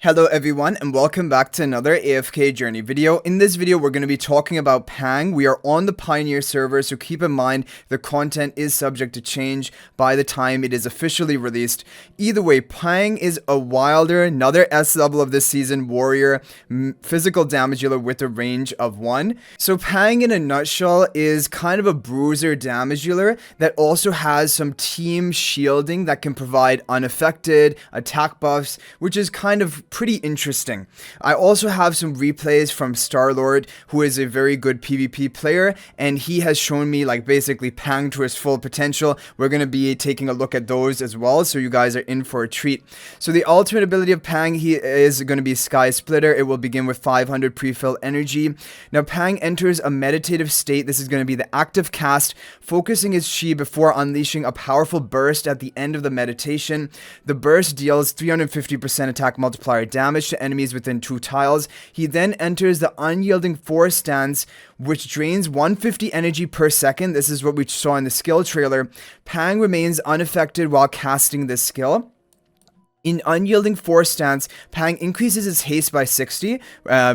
Hello everyone and welcome back to another AFK journey video. In this video we're going to be talking about Pang. We are on the Pioneer server, so keep in mind the content is subject to change by the time it is officially released. Either way, Pang is a wilder, another S level of this season warrior, physical damage dealer with a range of 1. So Pang in a nutshell is kind of a bruiser damage dealer that also has some team shielding that can provide unaffected attack buffs, which is kind of pretty interesting. I also have some replays from Star-Lord, who is a very good PvP player, and he has shown me like basically Pang to his full potential. We're going to be taking a look at those as well, so you guys are in for a treat. So the ultimate ability of Pang, he is going to be Sky Splitter. It will begin with 500 pre-fill energy. Now Pang enters a meditative state. This is going to be the active cast, focusing his chi before unleashing a powerful burst at the end of the meditation. The burst deals 350% attack multiplier damage to enemies within 2 tiles. He then enters the unyielding force stance, which drains 150 energy per second. This is what we saw in the skill trailer. Pang remains unaffected while casting this skill. In Unyielding Force Stance, Pang increases his haste by 60,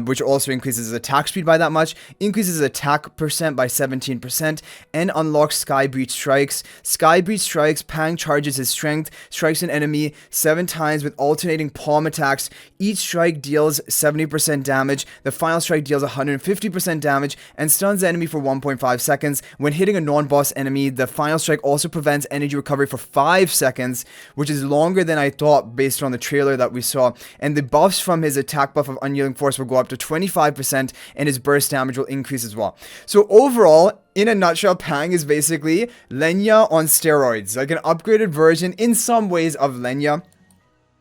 which also increases his attack speed by that much, increases his attack percent by 17%, and unlocks Sky Breach Strikes. Sky Breach Strikes, Pang charges his strength, strikes an enemy 7 times with alternating palm attacks. Each strike deals 70% damage, the final strike deals 150% damage, and stuns the enemy for 1.5 seconds. When hitting a non-boss enemy, the final strike also prevents energy recovery for 5 seconds, which is longer than I thought based on the trailer that we saw. And the buffs from his attack buff of Unyielding Force will go up to 25%, and his burst damage will increase as well. So overall, in a nutshell, Pang is basically Lenya on steroids, like an upgraded version in some ways of Lenya.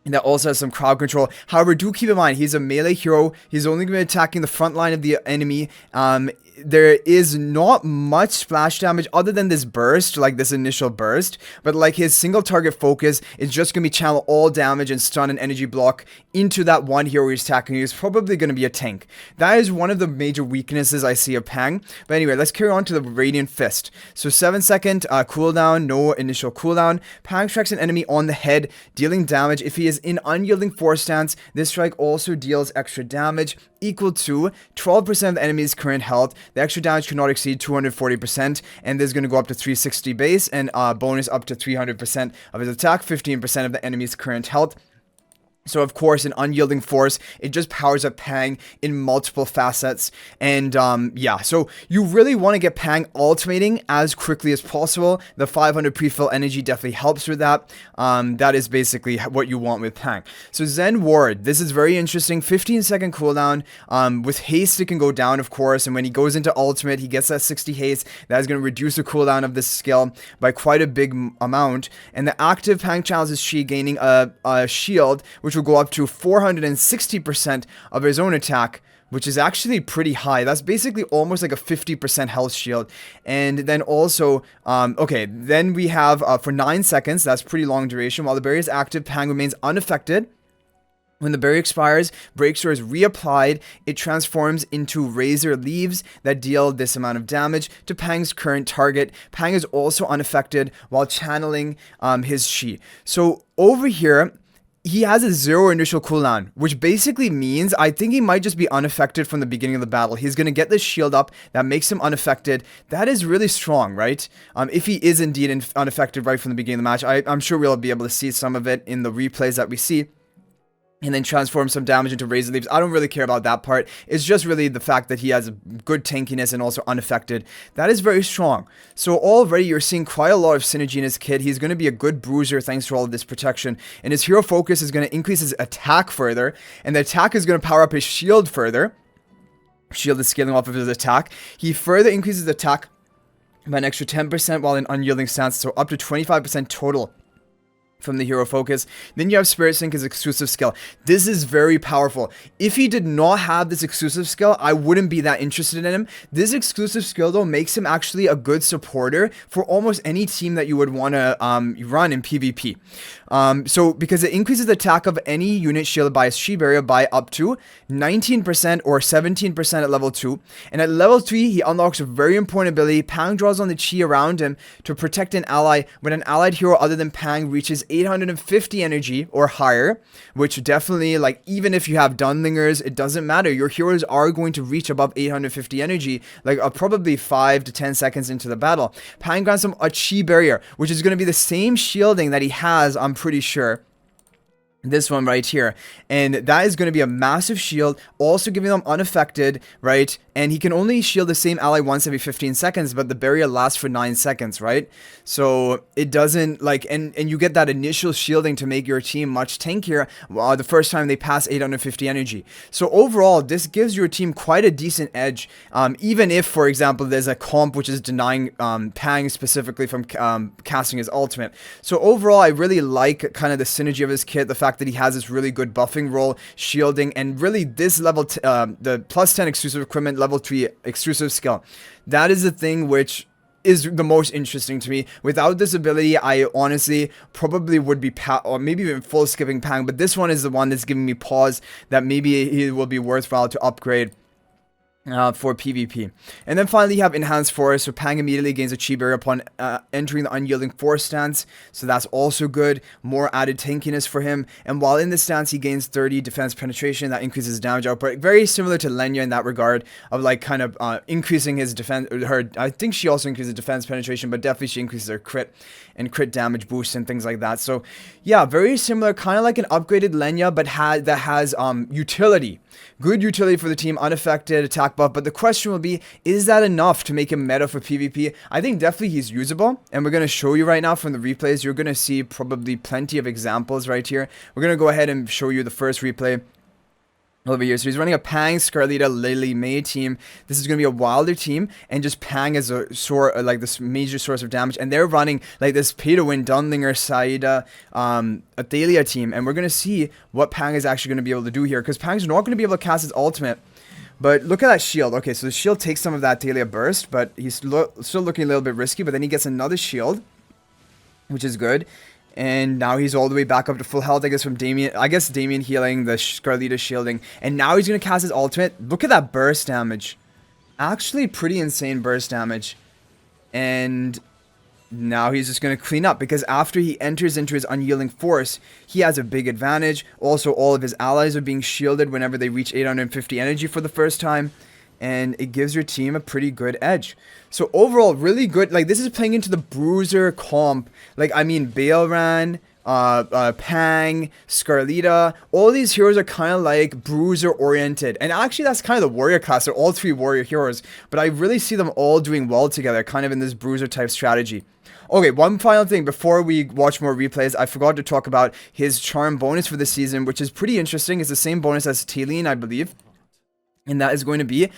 And that also has some crowd control. However, do keep in mind, he's a melee hero. He's only going to be attacking the front line of the enemy. There is not much splash damage other than this burst, like this initial burst. But like his single target focus is just going to be channel all damage and stun and energy block into that one hero he's attacking. He's probably going to be a tank. That is one of the major weaknesses I see of Pang. But anyway, let's carry on to the Radiant Fist. So 7-second cooldown, no initial cooldown. Pang strikes an enemy on the head, dealing damage. If he is in Unyielding Force Stance, this strike also deals extra damage equal to 12% of the enemy's current health. The extra damage cannot exceed 240%, and this is going to go up to 360 base, and bonus up to 300% of his attack, 15% of the enemy's current health. So of course, in Unyielding Force, it just powers up Pang in multiple facets. And yeah, so you really want to get Pang ultimating as quickly as possible. The 500 pre-fill energy definitely helps with that. That is basically what you want with Pang. So Zen Ward, this is very interesting. 15-second cooldown. With haste, it can go down, of course. And when he goes into ultimate, he gets that 60 haste. That is going to reduce the cooldown of this skill by quite a big amount. And the active Pang channels his chi, gaining a shield, which will go up to 460% of his own attack, which is actually pretty high. That's basically almost like a 50% health shield. And then also, okay, then we have for 9 seconds, that's pretty long duration. While the barrier is active, Pang remains unaffected. When the barrier expires, Breakthrough is reapplied. It transforms into Razor Leaves that deal this amount of damage to Pang's current target. Pang is also unaffected while channeling his chi. So over here, he has a 0 initial cooldown, which basically means I think he might just be unaffected from the beginning of the battle. He's going to get this shield up that makes him unaffected. That is really strong, right? If he is indeed unaffected right from the beginning of the match, I'm sure we'll be able to see some of it in the replays that we see. And then transform some damage into Razor Leaves. I don't really care about that part. It's just really the fact that he has good tankiness and also unaffected. That is very strong. So already you're seeing quite a lot of synergy in his kit. He's going to be a good bruiser thanks to all of this protection. And his hero focus is going to increase his attack further. And the attack is going to power up his shield further. Shield is scaling off of his attack. He further increases attack by an extra 10% while in Unyielding Stance. So up to 25% total from the hero focus. Then you have Spirit Sync, his exclusive skill. This is very powerful. If he did not have this exclusive skill, I wouldn't be that interested in him. This exclusive skill though makes him actually a good supporter for almost any team that you would want to run in PvP. So because it increases the attack of any unit shielded by a chi barrier by up to 19% or 17% at level 2. And at level 3, he unlocks a very important ability. Pang draws on the chi around him to protect an ally. When an allied hero other than Pang reaches 850 energy or higher, which definitely, like, even if you have Dunlingers, it doesn't matter. Your heroes are going to reach above 850 energy, like probably 5 to 10 seconds into the battle. Pang grants him a Chi Barrier, which is going to be the same shielding that he has, I'm pretty sure. This one right here, and that is going to be a massive shield, also giving them unaffected, right? And he can only shield the same ally once every 15 seconds, but the barrier lasts for 9 seconds, right? So it doesn't, like, and you get that initial shielding to make your team much tankier the first time they pass 850 energy. So overall, this gives your team quite a decent edge, even if, for example, there's a comp which is denying Pang specifically from casting his ultimate. So overall, I really like kind of the synergy of his kit, the fact that he has this really good buffing role, shielding, and really this level, the plus 10 exclusive equipment, level 3 exclusive skill. That is the thing which is the most interesting to me. Without this ability, I honestly probably would be or maybe even full skipping Pang, but this one is the one that's giving me pause that maybe it will be worthwhile to upgrade for PvP. And then finally you have Enhanced Force, so Pang immediately gains a Chi Barrier upon entering the Unyielding Force stance, so that's also good, more added tankiness for him. And while in this stance he gains 30 defense penetration, that increases damage output, very similar to Lenya in that regard, of like kind of increasing his defense, I think she also increases defense penetration, but definitely she increases her crit and crit damage boost and things like that. So yeah, very similar, kind of like an upgraded Lenya, but that has utility. Good utility for the team, unaffected, attack buff, but the question will be, is that enough to make him meta for PvP? I think definitely he's usable, and we're going to show you right now from the replays. You're going to see probably plenty of examples right here. We're going to go ahead and show you the first replay over here. So he's running a Pang, Scarlita, Lily, Mei team. This is going to be a Wilder team, and just Pang as a like this major source of damage. And they're running like this pay-to-win Dunlinger, Saida, Athalia team. And we're going to see what Pang is actually going to be able to do here, because Pang's not going to be able to cast his ultimate. But look at that shield. Okay, so the shield takes some of that Athalia burst, but he's still looking a little bit risky. But then he gets another shield, which is good. And now he's all the way back up to full health, I guess, from Damien. I guess Damien healing, the Scarlita shielding. And now he's going to cast his ultimate. Look at that burst damage. Actually, pretty insane burst damage. And now he's just going to clean up, because after he enters into his Unyielding Force, he has a big advantage. Also, all of his allies are being shielded whenever they reach 850 energy for the first time. And it gives your team a pretty good edge. So overall, really good. Like, this is playing into the Bruiser comp. Like, I mean, Baelran, Pang, Scarlita, all these heroes are kind of like Bruiser oriented. And actually, that's kind of the warrior class. They're all 3 warrior heroes. But I really see them all doing well together, kind of in this Bruiser type strategy. Okay, one final thing before we watch more replays, I forgot to talk about his charm bonus for this season, which is pretty interesting. It's the same bonus as Taline, I believe. And that is going to be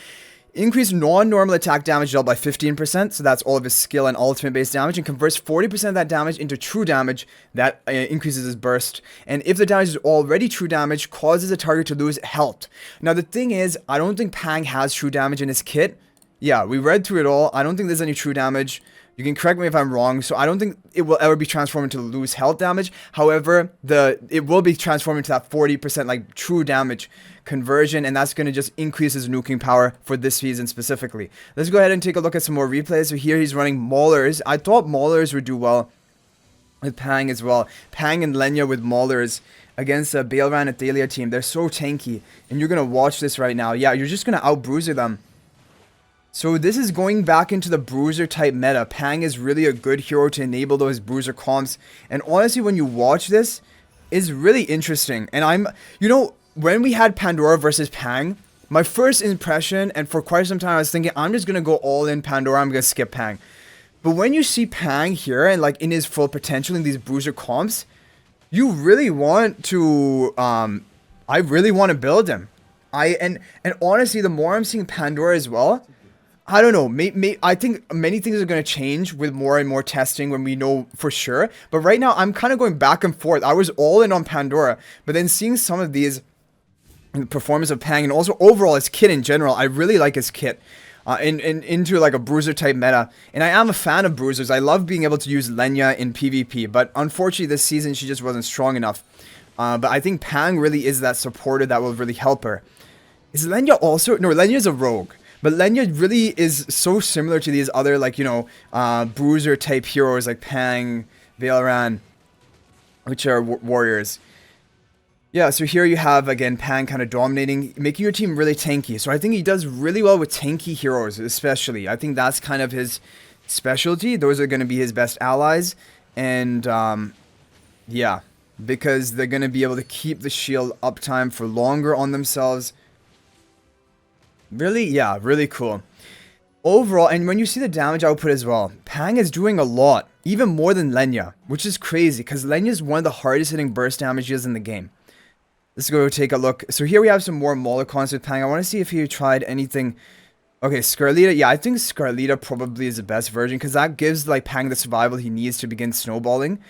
increase non-normal attack damage dealt by 15%. So that's all of his skill and ultimate based damage, and converts 40% of that damage into true damage. That increases his burst. And if the damage is already true damage, causes a target to lose health. Now the thing is, I don't think Pang has true damage in his kit. Yeah, we read through it all. I don't think there's any true damage. You can correct me if I'm wrong. So I don't think it will ever be transformed into lose health damage. However, it will be transformed into that 40% like true damage conversion, and that's going to just increase his nuking power for this season specifically. Let's go ahead and take a look at some more replays. So here he's running Maulers. I thought Maulers would do well with Pang as well. Pang and Lenya with Maulers against a Baelran Athalia team. They're so tanky, and you're going to watch this right now. Yeah, you're just going to out-bruiser them. So this is going back into the Bruiser type meta. Pang is really a good hero to enable those Bruiser comps. And honestly, when you watch this, it's really interesting. And when we had Pandora versus Pang, my first impression, and for quite some time I was thinking, I'm just going to go all in Pandora, I'm going to skip Pang. But when you see Pang here, and like in his full potential in these Bruiser comps, you really want to, I really want to build him. And honestly, the more I'm seeing Pandora as well, I don't know, I think many things are going to change with more and more testing when we know for sure. But right now, I'm kind of going back and forth. I was all in on Pandora, but then seeing some of these performance of Pang, and also overall his kit in general, I really like his kit into like a Bruiser type meta. And I am a fan of Bruisers. I love being able to use Lenya in PvP, but unfortunately this season she just wasn't strong enough. But I think Pang really is that supporter that will really help her. Is Lenya also? No, Lenya's a rogue. But Lenya really is so similar to these other, like, Bruiser type heroes like Pang, Baelran. which are warriors. Yeah, so here you have, again, Pang kind of dominating, making your team really tanky. So I think he does really well with tanky heroes, especially. I think that's kind of his specialty. Those are going to be his best allies. And, yeah, because they're going to be able to keep the shield uptime for longer on themselves. Really, yeah, really cool. Overall, and when you see the damage output as well, Pang is doing a lot, even more than Lenya, which is crazy, because Lenya is one of the hardest hitting burst damages in the game. Let's go take a look. So here we have some more Mollicons with Pang. I want to see if he tried anything. Okay, Scarlita. Yeah, I think Scarlita probably is the best version, because that gives like Pang the survival he needs to begin snowballing.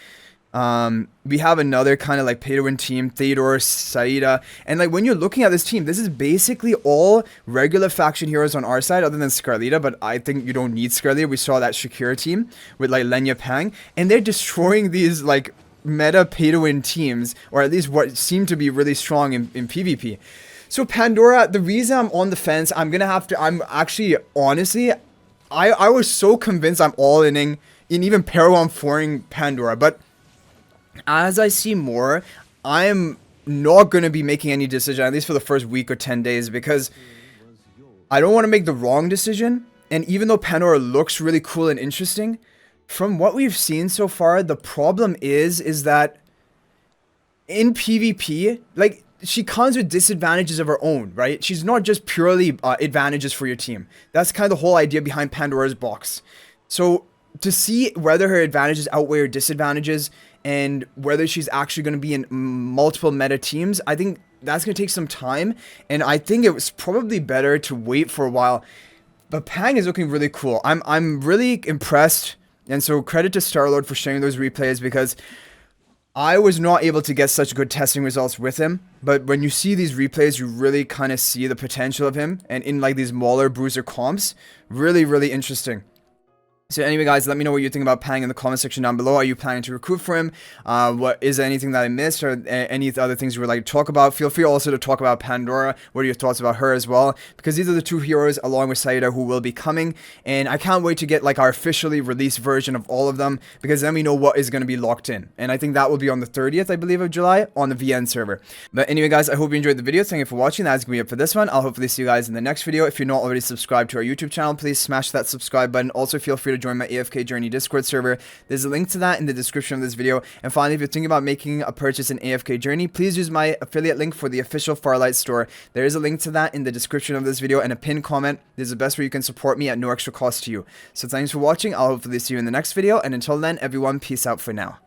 We have another kind of like pay-to-win team, Theodore, Saida, and like when you're looking at this team, this is basically all regular faction heroes on our side other than Scarlita, but I think you don't need Scarlita. We saw that Shakira team with like Lenya, Pang, and they're destroying these like meta pay-to-win teams, or at least what seem to be really strong in PvP. So Pandora, the reason I'm on the fence, I'm actually, honestly, I was so convinced I'm all-inning in even Pero I'm 4ing Pandora, but as I see more, I'm not going to be making any decision, at least for the first week or 10 days, because I don't want to make the wrong decision. And even though Pandora looks really cool and interesting, from what we've seen so far, the problem is that in PvP, like, she comes with disadvantages of her own, right? She's not just purely advantages for your team. That's kind of the whole idea behind Pandora's box. So to see whether her advantages outweigh her disadvantages and whether she's actually going to be in multiple meta teams, I think that's going to take some time. And I think it was probably better to wait for a while. But Pang is looking really cool. I'm really impressed. And so credit to Starlord for sharing those replays, because I was not able to get such good testing results with him. But when you see these replays, you really kind of see the potential of him. And in like these Mauler Bruiser comps, really, really interesting. So anyway, guys, let me know what you think about Pang in the comment section down below. Are you planning to recruit for him? What is there anything that I missed, or any other things you would like to talk about? Feel free also to talk about Pandora. What are your thoughts about her as well? Because these are the two heroes along with Saida who will be coming, and I can't wait to get like our officially released version of all of them, because then we know what is going to be locked in. And I think that will be on the 30th, I believe, of July on the VN server. But anyway, guys, I hope you enjoyed the video. Thank you for watching. That's going to be it for this one. I'll hopefully see you guys in the next video. If you're not already subscribed to our YouTube channel, please smash that subscribe button. Also, feel free to join my AFK Journey Discord server. There's a link to that in the description of this video. And finally, if you're thinking about making a purchase in AFK Journey, please use my affiliate link for the official Farlight store. There is a link to that in the description of this video and a pinned comment. This is the best way you can support me at no extra cost to you. So thanks for watching. I'll hopefully see you in the next video. And until then, everyone, peace out for now.